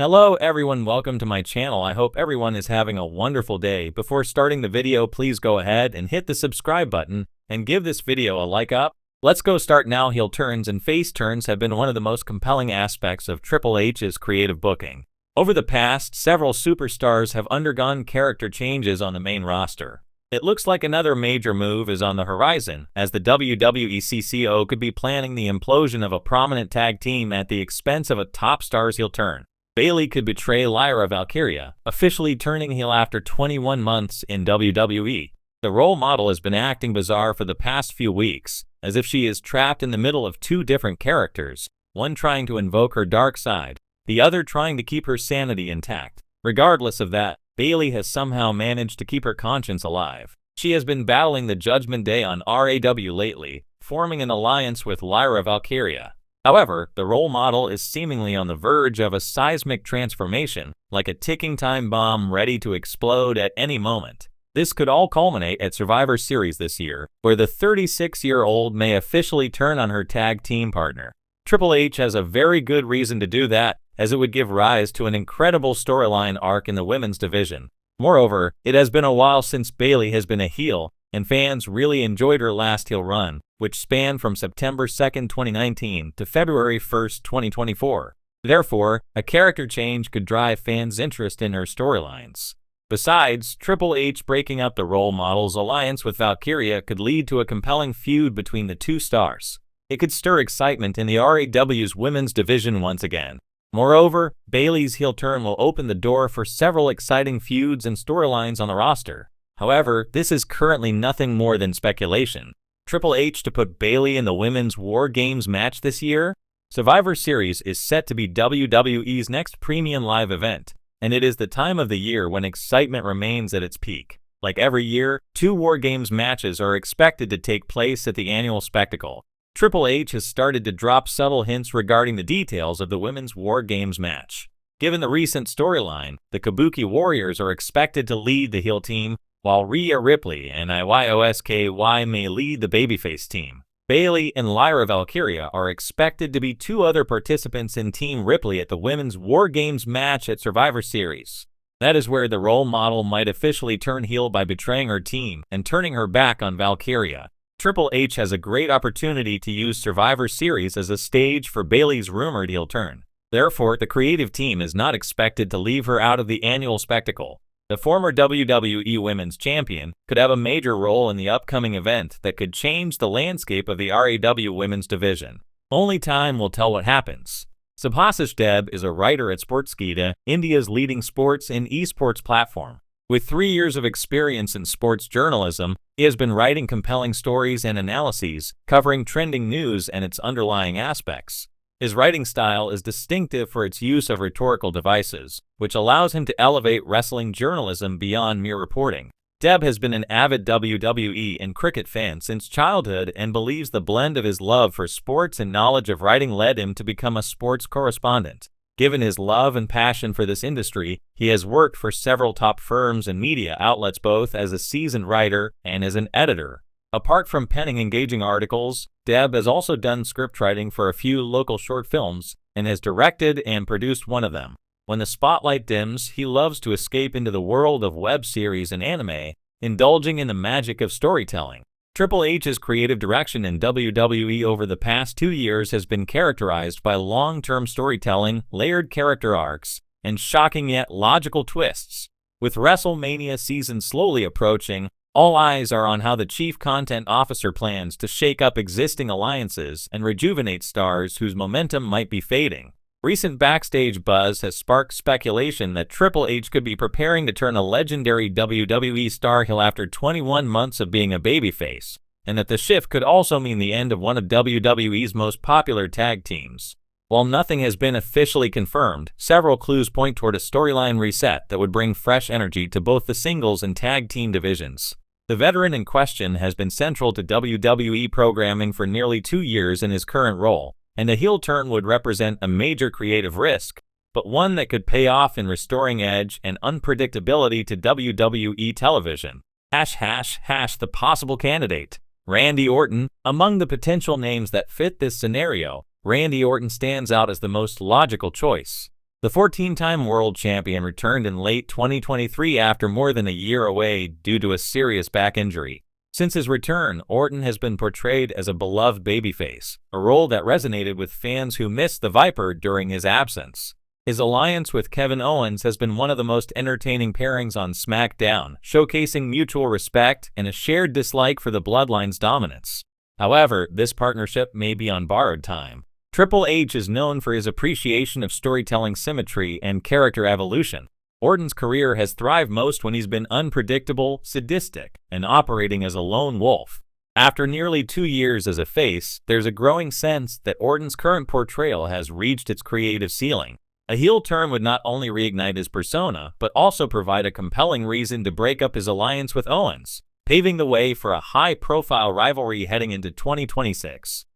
Hello everyone, welcome to my channel. I hope everyone is having a wonderful day. Before starting the video, please go ahead and hit the subscribe button and give this video a like up. Let's go start now. Heel turns and face turns have been one of the most compelling aspects of Triple H's creative booking. Over the past, several superstars have undergone character changes on the main roster. It looks like another major move is on the horizon, as the WWE CCO could be planning the implosion of a prominent tag team at the expense of a top star's heel turn. Bayley could betray Lyra Valkyria, officially turning heel after 21 months in WWE. The role model has been acting bizarre for the past few weeks, as if she is trapped in the middle of two different characters, one trying to invoke her dark side, the other trying to keep her sanity intact. Regardless of that, Bayley has somehow managed to keep her conscience alive. She has been battling the Judgment Day on RAW lately, forming an alliance with Lyra Valkyria. However, the role model is seemingly on the verge of a seismic transformation, like a ticking time bomb ready to explode at any moment. This could all culminate at Survivor Series this year, where the 36-year-old may officially turn on her tag team partner. Triple H has a very good reason to do that, as it would give rise to an incredible storyline arc in the women's division. Moreover, it has been a while since Bayley has been a heel, and fans really enjoyed her last heel run, which spanned from September 2, 2019 to February 1, 2024. Therefore, a character change could drive fans' interest in her storylines. Besides, Triple H breaking up the role model's alliance with Valkyria could lead to a compelling feud between the two stars. It could stir excitement in the RAW's women's division once again. Moreover, Bayley's heel turn will open the door for several exciting feuds and storylines on the roster. However, this is currently nothing more than speculation. Triple H to put Bayley in the Women's War Games match this year? Survivor Series is set to be WWE's next premium live event, and it is the time of the year when excitement remains at its peak. Like every year, 2 War Games matches are expected to take place at the annual spectacle. Triple H has started to drop subtle hints regarding the details of the Women's War Games match. Given the recent storyline, the Kabuki Warriors are expected to lead the heel team, while Rhea Ripley and IYOSKY may lead the babyface team. Bayley and Lyra Valkyria are expected to be 2 other participants in Team Ripley at the Women's War Games match at Survivor Series. That is where the role model might officially turn heel by betraying her team and turning her back on Valkyria. Triple H has a great opportunity to use Survivor Series as a stage for Bayley's rumored heel turn. Therefore, the creative team is not expected to leave her out of the annual spectacle. The former WWE Women's Champion could have a major role in the upcoming event that could change the landscape of the RAW Women's Division. Only time will tell what happens. Subhasish Deb is a writer at Sportskeeda, India's leading sports and esports platform. With 3 years of experience in sports journalism, he has been writing compelling stories and analyses, covering trending news and its underlying aspects. His writing style is distinctive for its use of rhetorical devices, which allows him to elevate wrestling journalism beyond mere reporting. Deb has been an avid WWE and cricket fan since childhood and believes the blend of his love for sports and knowledge of writing led him to become a sports correspondent. Given his love and passion for this industry, he has worked for several top firms and media outlets both as a seasoned writer and as an editor. Apart from penning engaging articles, Deb has also done scriptwriting for a few local short films and has directed and produced one of them. When the spotlight dims, he loves to escape into the world of web series and anime, indulging in the magic of storytelling. Triple H's creative direction in WWE over the past 2 years has been characterized by long-term storytelling, layered character arcs, and shocking yet logical twists. With WrestleMania season slowly approaching, all eyes are on how the Chief Content Officer plans to shake up existing alliances and rejuvenate stars whose momentum might be fading. Recent backstage buzz has sparked speculation that Triple H could be preparing to turn a legendary WWE star heel after 21 months of being a babyface, and that the shift could also mean the end of one of WWE's most popular tag teams. While nothing has been officially confirmed, several clues point toward a storyline reset that would bring fresh energy to both the singles and tag team divisions. The veteran in question has been central to WWE programming for nearly 2 years in his current role, and a heel turn would represent a major creative risk, but one that could pay off in restoring edge and unpredictability to WWE television. The possible candidate. Randy Orton. Among the potential names that fit this scenario, Randy Orton stands out as the most logical choice. The 14-time world champion returned in late 2023 after more than a year away due to a serious back injury. Since his return, Orton has been portrayed as a beloved babyface, a role that resonated with fans who missed the Viper during his absence. His alliance with Kevin Owens has been one of the most entertaining pairings on SmackDown, showcasing mutual respect and a shared dislike for the Bloodline's dominance. However, this partnership may be on borrowed time. Triple H is known for his appreciation of storytelling symmetry and character evolution. Orton's career has thrived most when he's been unpredictable, sadistic, and operating as a lone wolf. After nearly 2 years as a face, there's a growing sense that Orton's current portrayal has reached its creative ceiling. A heel turn would not only reignite his persona, but also provide a compelling reason to break up his alliance with Owens, paving the way for a high-profile rivalry heading into 2026.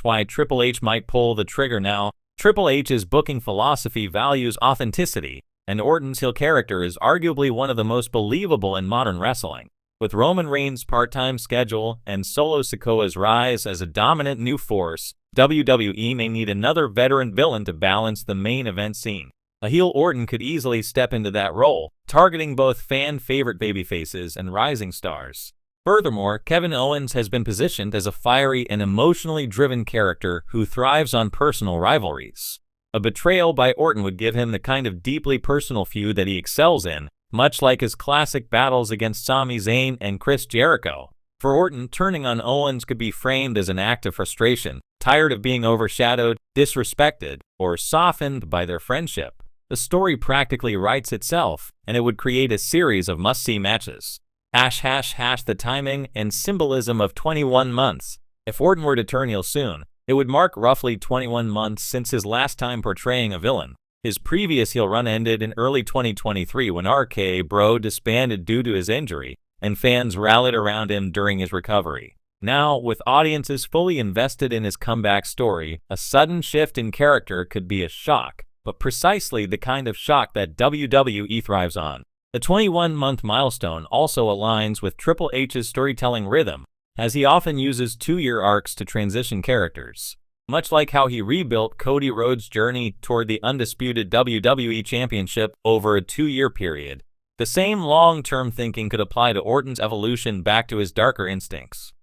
Why Triple H might pull the trigger now. Triple H's booking philosophy values authenticity, and Orton's heel character is arguably one of the most believable in modern wrestling. With Roman Reigns' part-time schedule and Solo Sikoa's rise as a dominant new force, WWE may need another veteran villain to balance the main event scene. A heel Orton could easily step into that role, targeting both fan-favorite babyfaces and rising stars. Furthermore, Kevin Owens has been positioned as a fiery and emotionally driven character who thrives on personal rivalries. A betrayal by Orton would give him the kind of deeply personal feud that he excels in, much like his classic battles against Sami Zayn and Chris Jericho. For Orton, turning on Owens could be framed as an act of frustration, tired of being overshadowed, disrespected, or softened by their friendship. The story practically writes itself, and it would create a series of must-see matches. The timing and symbolism of 21 months. If Orton were to turn heel soon, it would mark roughly 21 months since his last time portraying a villain. His previous heel run ended in early 2023 when RK-Bro disbanded due to his injury, and fans rallied around him during his recovery. Now, with audiences fully invested in his comeback story, a sudden shift in character could be a shock, but precisely the kind of shock that WWE thrives on. The 21-month milestone also aligns with Triple H's storytelling rhythm, as he often uses 2-year arcs to transition characters. Much like how he rebuilt Cody Rhodes' journey toward the undisputed WWE Championship over a 2-year period, the same long-term thinking could apply to Orton's evolution back to his darker instincts.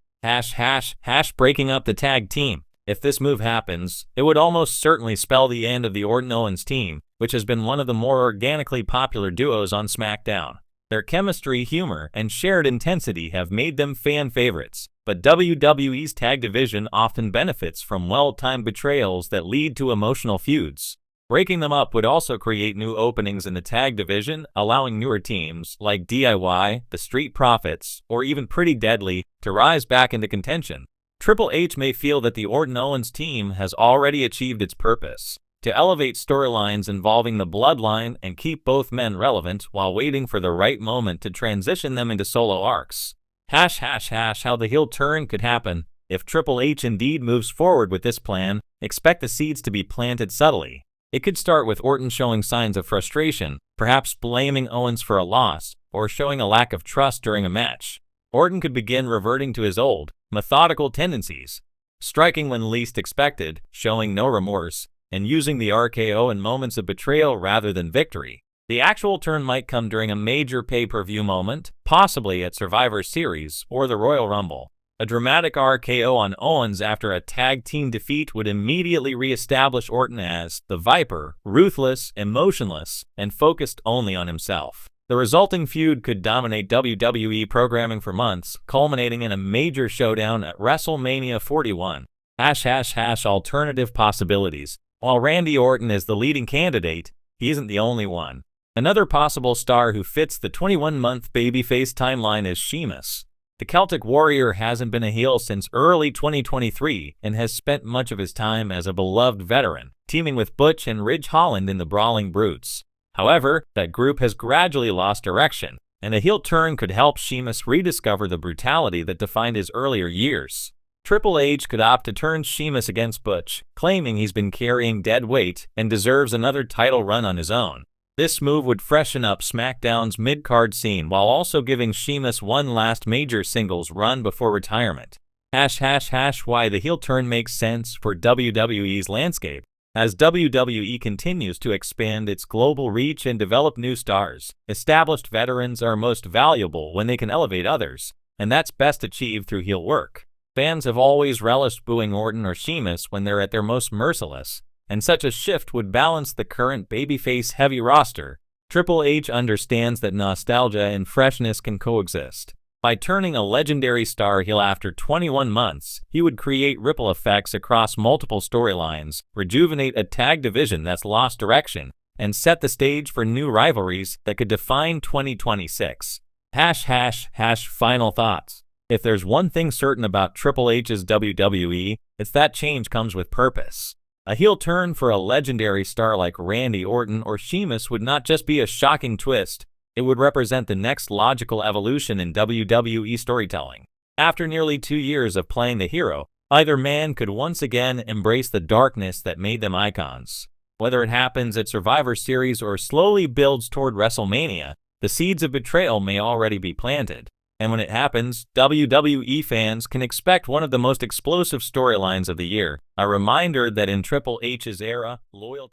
Breaking up the tag team. If this move happens, it would almost certainly spell the end of the Orton-Owens team, which has been one of the more organically popular duos on SmackDown. Their chemistry, humor, and shared intensity have made them fan favorites, but WWE's tag division often benefits from well-timed betrayals that lead to emotional feuds. Breaking them up would also create new openings in the tag division, allowing newer teams like DIY, the Street Profits, or even Pretty Deadly to rise back into contention. Triple H may feel that the Orton-Owens team has already achieved its purpose, to elevate storylines involving the Bloodline and keep both men relevant while waiting for the right moment to transition them into solo arcs. How the heel turn could happen. If Triple H indeed moves forward with this plan, expect the seeds to be planted subtly. It could start with Orton showing signs of frustration, perhaps blaming Owens for a loss, or showing a lack of trust during a match. Orton could begin reverting to his old, methodical tendencies, striking when least expected, showing no remorse, and using the RKO in moments of betrayal rather than victory. The actual turn might come during a major pay-per-view moment, possibly at Survivor Series or the Royal Rumble. A dramatic RKO on Owens after a tag team defeat would immediately re-establish Orton as the Viper, ruthless, emotionless, and focused only on himself. The resulting feud could dominate WWE programming for months, culminating in a major showdown at WrestleMania 41. Alternative possibilities. While Randy Orton is the leading candidate, he isn't the only one. Another possible star who fits the 21-month babyface timeline is Sheamus. The Celtic Warrior hasn't been a heel since early 2023 and has spent much of his time as a beloved veteran, teaming with Butch and Ridge Holland in the Brawling Brutes. However, that group has gradually lost direction, and a heel turn could help Sheamus rediscover the brutality that defined his earlier years. Triple H could opt to turn Sheamus against Butch, claiming he's been carrying dead weight and deserves another title run on his own. This move would freshen up SmackDown's mid-card scene while also giving Sheamus one last major singles run before retirement. Why the heel turn makes sense for WWE's landscape. As WWE continues to expand its global reach and develop new stars, established veterans are most valuable when they can elevate others, and that's best achieved through heel work. Fans have always relished booing Orton or Sheamus when they're at their most merciless, and such a shift would balance the current babyface-heavy roster. Triple H understands that nostalgia and freshness can coexist. By turning a legendary star heel after 21 months, he would create ripple effects across multiple storylines, rejuvenate a tag division that's lost direction, and set the stage for new rivalries that could define 2026. Final thoughts. If there's one thing certain about Triple H's WWE, it's that change comes with purpose. A heel turn for a legendary star like Randy Orton or Sheamus would not just be a shocking twist, it would represent the next logical evolution in WWE storytelling. After nearly 2 years of playing the hero, either man could once again embrace the darkness that made them icons. Whether it happens at Survivor Series or slowly builds toward WrestleMania, the seeds of betrayal may already be planted. And when it happens, WWE fans can expect one of the most explosive storylines of the year, a reminder that in Triple H's era, loyalty